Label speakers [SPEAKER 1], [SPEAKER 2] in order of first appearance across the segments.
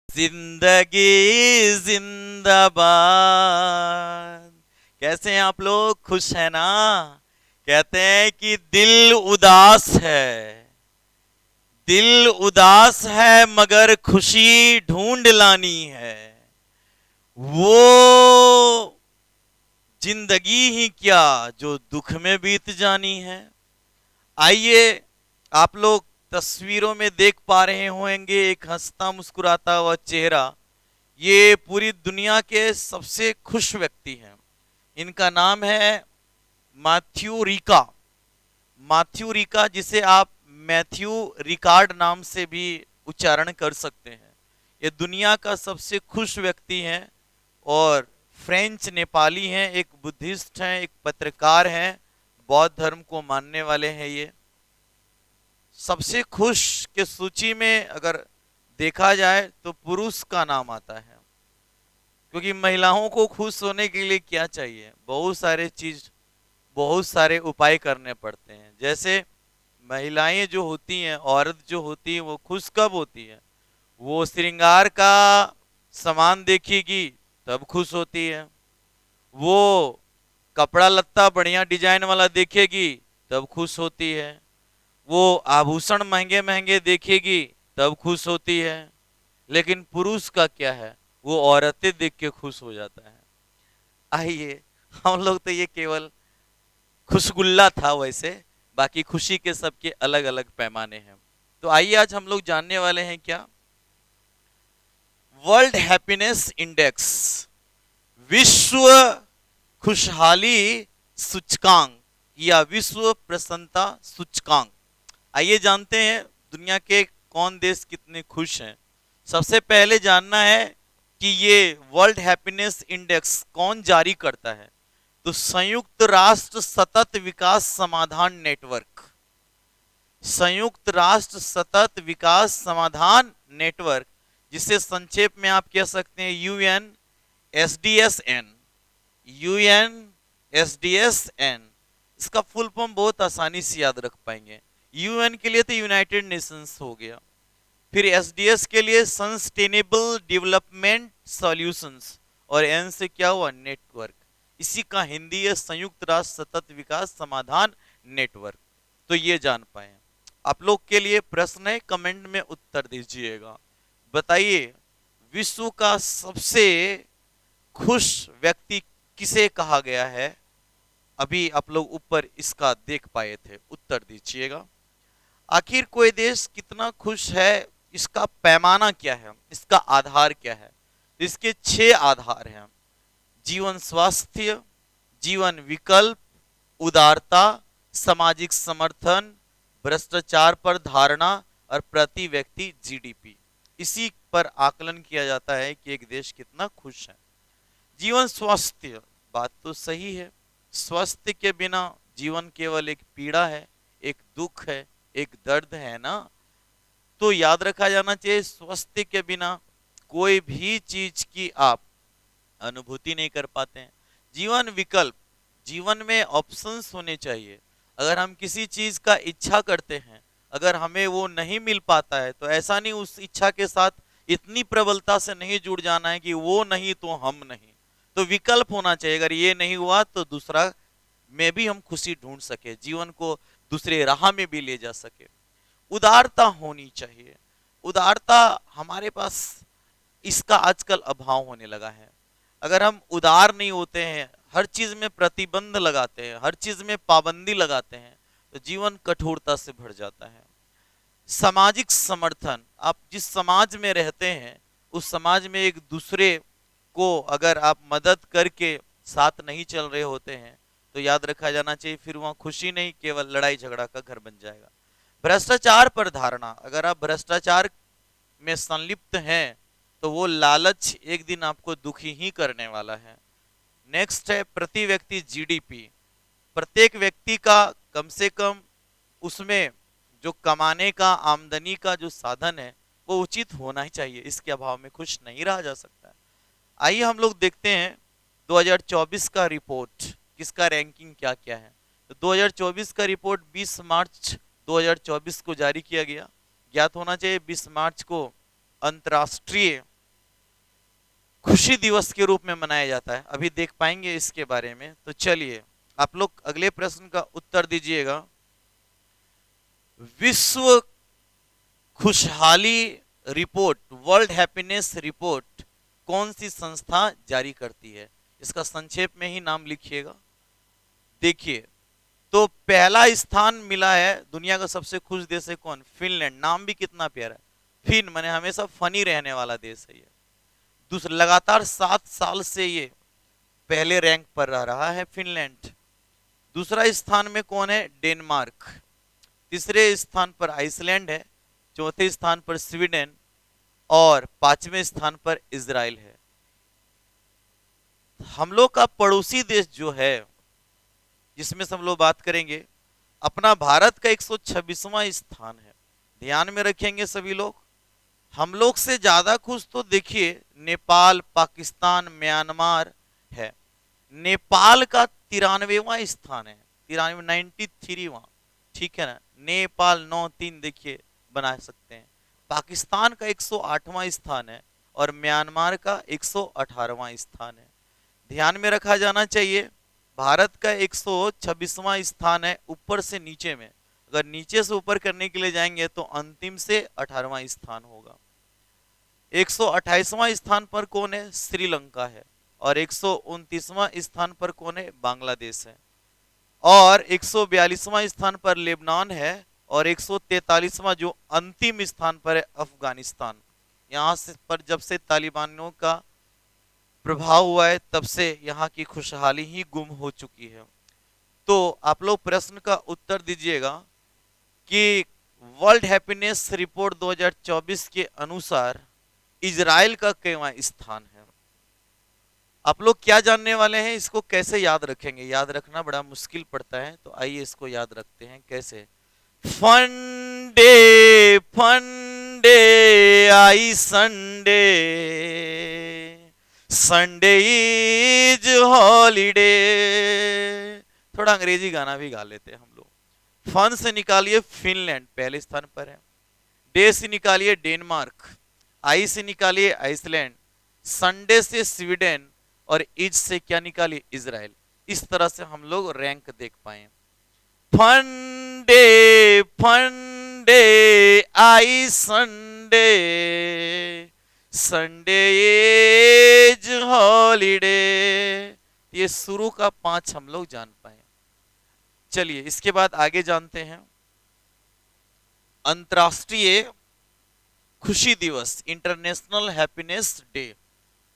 [SPEAKER 1] जिंदगी जिंदाबाद। कैसे हैं आप लोग? खुश है ना? कहते हैं कि दिल उदास है, दिल उदास है मगर खुशी ढूंढ लानी है। वो जिंदगी ही क्या जो दुख में बीत जानी है। आइए, आप लोग तस्वीरों में देख पा रहे होंगे एक हंसता मुस्कुराता हुआ चेहरा। ये पूरी दुनिया के सबसे खुश व्यक्ति हैं। इनका नाम है मैथ्यू रिका। मैथ्यू रिका, जिसे आप मैथ्यू रिकार्ड नाम से भी उच्चारण कर सकते हैं। ये दुनिया का सबसे खुश व्यक्ति हैं और फ्रेंच नेपाली हैं, एक बुद्धिस्ट हैं, एक पत्रकार हैं, बौद्ध धर्म को मानने वाले हैं। ये सबसे खुश के सूची में अगर देखा जाए तो पुरुष का नाम आता है, क्योंकि महिलाओं को खुश होने के लिए क्या चाहिए? बहुत सारे चीज, बहुत सारे उपाय करने पड़ते हैं। जैसे महिलाएं जो होती हैं, औरत जो होती है, वो खुश कब होती है? वो श्रृंगार का सामान देखेगी तब खुश होती है। वो कपड़ा लत्ता बढ़िया डिजाइन वाला देखेगी तब खुश होती है। वो आभूषण महंगे महंगे देखेगी तब खुश होती है। लेकिन पुरुष का क्या है? वो औरतें देख के खुश हो जाता है। आइए, हम लोग तो ये केवल खुशगुल्ला था वैसे, बाकी खुशी के सबके अलग अलग पैमाने हैं। तो आइए आज हम लोग जानने वाले हैं क्या? वर्ल्ड हैप्पीनेस इंडेक्स, विश्व खुशहाली सूचकांक या विश्व प्रसन्नता सूचकांक। आइए जानते हैं दुनिया के कौन देश कितने खुश हैं। सबसे पहले जानना है कि ये वर्ल्ड हैप्पीनेस इंडेक्स कौन जारी करता है। तो संयुक्त राष्ट्र सतत विकास समाधान नेटवर्क, संयुक्त राष्ट्र सतत विकास समाधान नेटवर्क, जिसे संक्षेप में आप कह सकते हैं यूएन एसडीएसएन। यूएन एसडीएसएन, इसका फुल फॉर्म बहुत आसानी से याद रख पाएंगे। यूएन के लिए तो यूनाइटेड नेशंस हो गया, फिर एसडीएस के लिए सस्टेनेबल डेवलपमेंट सॉल्यूशंस, और एन से क्या हुआ? नेटवर्क। इसी का हिंदी है संयुक्त राष्ट्र सतत विकास समाधान नेटवर्क। तो ये जान पाए। आप लोग के लिए प्रश्न है, कमेंट में उत्तर दीजिएगा। बताइए, विश्व का सबसे खुश व्यक्ति किसे कहा गया है? अभी आप लोग ऊपर इसका देख पाए थे, उत्तर दीजिएगा। आखिर कोई देश कितना खुश है, इसका पैमाना क्या है, इसका आधार क्या है? इसके 6 आधार हैं: जीवन स्वास्थ्य, जीवन विकल्प, उदारता, सामाजिक समर्थन, भ्रष्टाचार पर धारणा और प्रति व्यक्ति जीडीपी। इसी पर आकलन किया जाता है कि एक देश कितना खुश है। जीवन स्वास्थ्य, बात तो सही है। स्वास्थ्य के बिना जीवन केवल एक पीड़ा है, एक दुख है, एक दर्द है ना। तो याद रखा जाना चाहिए, स्वास्थ्य के बिना कोई भी चीज की आप अनुभूति नहीं कर पाते हैं। जीवन विकल्प, जीवन में ऑप्शंस होने चाहिए। अगर हम किसी चीज का इच्छा करते हैं, अगर हमें वो नहीं मिल पाता है, तो ऐसा नहीं उस इच्छा के साथ इतनी प्रबलता से नहीं जुड़ जाना है कि वो नहीं तो हम नहीं। तो विकल्प होना चाहिए। अगर ये नहीं हुआ तो दूसरा में भी हम खुशी ढूंढ सके, जीवन को दूसरे राह में भी ले जा सके। उदारता होनी चाहिए। उदारता हमारे पास, इसका आजकल अभाव होने लगा है। अगर हम उदार नहीं होते हैं, हर चीज में प्रतिबंध लगाते हैं, हर चीज में पाबंदी लगाते हैं, तो जीवन कठोरता से भर जाता है। सामाजिक समर्थन, आप जिस समाज में रहते हैं उस समाज में एक दूसरे को अगर आप मदद करके साथ नहीं चल रहे होते हैं, तो याद रखा जाना चाहिए फिर वहां खुशी नहीं, केवल लड़ाई झगड़ा का घर बन जाएगा। भ्रष्टाचार पर धारणा, अगर आप भ्रष्टाचार में संलिप्त हैं तो वो लालच एक दिन आपको दुखी ही करने वाला है। नेक्स्ट है प्रति व्यक्ति जीडीपी। प्रत्येक व्यक्ति का कम से कम उसमें जो कमाने का, आमदनी का जो साधन है वो उचित होना ही चाहिए। इसके अभाव में खुश नहीं रहा जा सकता है। आइए हम लोग देखते हैं 2024 का रिपोर्ट, किसका रैंकिंग क्या क्या है। तो 2024 का रिपोर्ट 20 मार्च 2024 को जारी किया गया। ज्ञात होना चाहिए 20 मार्च को अंतर्राष्ट्रीय खुशी दिवस के रूप में मनाया जाता है, अभी देख पाएंगे इसके बारे में। तो चलिए आप लोग अगले प्रश्न का उत्तर दीजिएगा। विश्व खुशहाली रिपोर्ट, वर्ल्ड हैप्पीनेस रिपोर्ट कौन सी संस्था जारी करती है? इसका संक्षेप में ही नाम लिखिएगा। देखिए, तो पहला स्थान मिला है दुनिया का सबसे खुश देश है कौन? फिनलैंड। नाम भी कितना प्यारा है, फिन माने हमेशा फनी रहने वाला देश है ये। दूसरा, लगातार 7 साल से ये पहले रैंक पर रह रहा है फिनलैंड। दूसरा स्थान में कौन है? डेनमार्क। तीसरे स्थान पर आइसलैंड है। चौथे स्थान पर स्वीडन और पांचवें स्थान पर इजराइल है। हम लोग का पड़ोसी देश जो है जिसमें से हम लोग बात करेंगे, अपना भारत का 126वां स्थान है। ध्यान में रखेंगे सभी लोग। हम लोग से ज्यादा खुश तो देखिए नेपाल, पाकिस्तान, म्यांमार है। नेपाल का 93वां स्थान है, 93वां, ठीक है ना। नेपाल 93 देखिए बना सकते हैं। पाकिस्तान का 108वां स्थान है और म्यांमार का 118वां स्थान है। ध्यान में रखा जाना चाहिए, भारत का 126वां स्थान है ऊपर से नीचे में। अगर नीचे से ऊपर करने के लिए जाएंगे तो अंतिम से 18वां स्थान होगा। 128वां स्थान पर कौन है? श्रीलंका है। और 129वां स्थान पर कौन है? बांग्लादेश है। और 142वां स्थान पर लेबनान है। और 143वां जो अंतिम स्थान पर है अफगानिस्तान। यहां से पर जब से तालिबानियों का प्रभाव हुआ है तब से यहाँ की खुशहाली ही गुम हो चुकी है। तो आप लोग प्रश्न का उत्तर दीजिएगा कि वर्ल्ड हैप्पीनेस रिपोर्ट 2024 के अनुसार इजराइल का कितवां स्थान है? आप लोग क्या जानने वाले हैं, इसको कैसे याद रखेंगे? याद रखना बड़ा मुश्किल पड़ता है, तो आइए इसको याद रखते हैं कैसे। फंडे फंडे आई संडे, संडे इज हॉलीडे। थोड़ा अंग्रेजी गाना भी गा लेते हैं हम लोग। फन से निकालिए फिनलैंड पहले स्थान पर है। डे से निकालिए डेनमार्क। आई से निकालिए आइसलैंड। संडे से स्वीडन। और इज से क्या निकालिए? इजराइल। इस तरह से हम लोग रैंक देख पाए। फंडे फंडे आई संडे, संडे इज हॉलीडे। ये शुरू का 5 हम लोग जान पाए। चलिए इसके बाद आगे जानते हैं। अंतर्राष्ट्रीय खुशी दिवस, इंटरनेशनल हैप्पीनेस डे,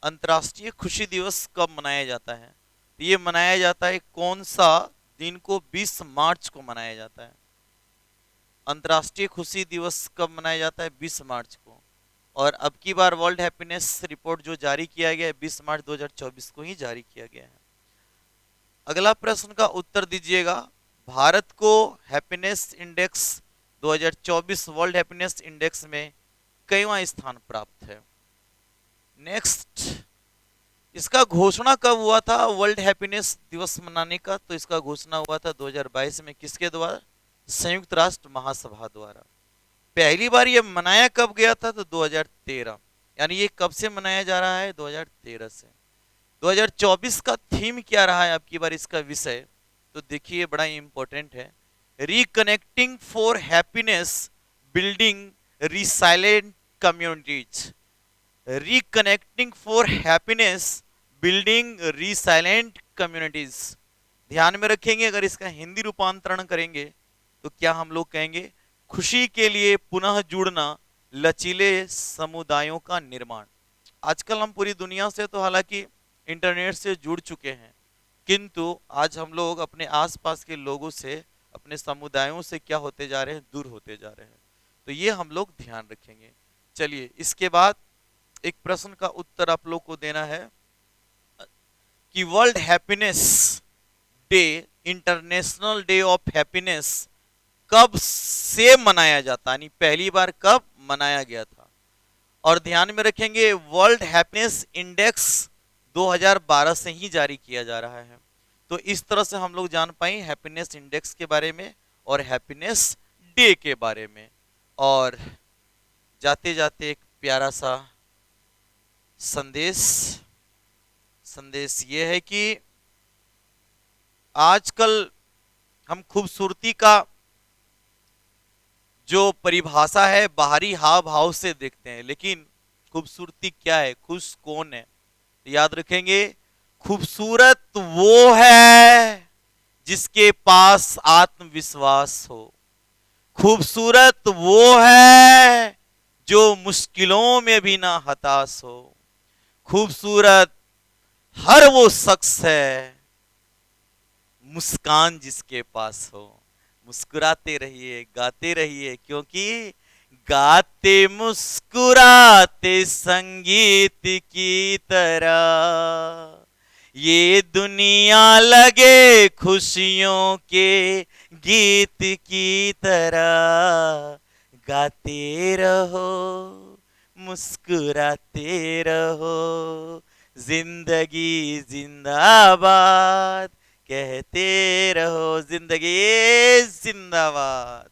[SPEAKER 1] अंतर्राष्ट्रीय खुशी दिवस कब मनाया जाता है? ये मनाया जाता है कौन सा दिन को? 20 मार्च को मनाया जाता है। अंतर्राष्ट्रीय खुशी दिवस कब मनाया जाता है? 20 मार्च को। और अब की बार वर्ल्ड हैप्पीनेस रिपोर्ट जो जारी किया गया है 20 मार्च 2024 को ही जारी किया गया है। अगला प्रश्न का उत्तर दीजिएगा। भारत को happiness index 2024 world happiness index में कईवां स्थान प्राप्त है? नेक्स्ट, इसका घोषणा कब हुआ था वर्ल्ड हैप्पीनेस दिवस मनाने का? तो इसका घोषणा हुआ था 2022 में। किसके द्वारा? संयुक्त राष्ट्र महासभा द्वारा। पहली बार ये मनाया कब गया था? तो 2013। यानी ये कब से मनाया जा रहा है? 2013 से। 2024 का थीम क्या रहा है आपकी बार इसका विषय? तो देखिए बड़ा इंपॉर्टेंट है, reconnecting for happiness, building resilient communities. Reconnecting for happiness, building resilient communities. ध्यान में रखेंगे, अगर इसका हिंदी रूपांतरण करेंगे तो क्या हम लोग कहेंगे? खुशी के लिए पुनः जुड़ना, लचीले समुदायों का निर्माण। आजकल हम पूरी दुनिया से तो हालांकि इंटरनेट से जुड़ चुके हैं, किंतु आज हम लोग अपने आसपास के लोगों से, अपने समुदायों से क्या होते जा रहे हैं? दूर होते जा रहे हैं। तो ये हम लोग ध्यान रखेंगे। चलिए इसके बाद एक प्रश्न का उत्तर आप लोग को देना है कि world happiness day, international day of happiness कब से मनाया जाता है, यानी पहली बार कब मनाया गया था? और ध्यान में रखेंगे वर्ल्ड हैप्पीनेस इंडेक्स 2012 से ही जारी किया जा रहा है। तो इस तरह से हम लोग जान पाए हैप्पीनेस इंडेक्स के बारे में और हैप्पीनेस डे के बारे में। और जाते जाते एक प्यारा सा संदेश संदेश ये है कि आजकल हम खूबसूरती का जो परिभाषा है बाहरी हाव भाव से देखते हैं, लेकिन खूबसूरती क्या है, खुश कौन है? याद रखेंगे, खूबसूरत वो है जिसके पास आत्मविश्वास हो। खूबसूरत वो है जो मुश्किलों में भी ना हताश हो। खूबसूरत हर वो शख्स है मुस्कान जिसके पास हो। मुस्कुराते रहिए, गाते रहिए, क्योंकि गाते मुस्कुराते संगीत की तरह ये दुनिया लगे खुशियों के गीत की तरह। गाते रहो, मुस्कुराते रहो, जिंदगी जिंदाबाद कहते रहो, जिंदगी जिंदाबाद।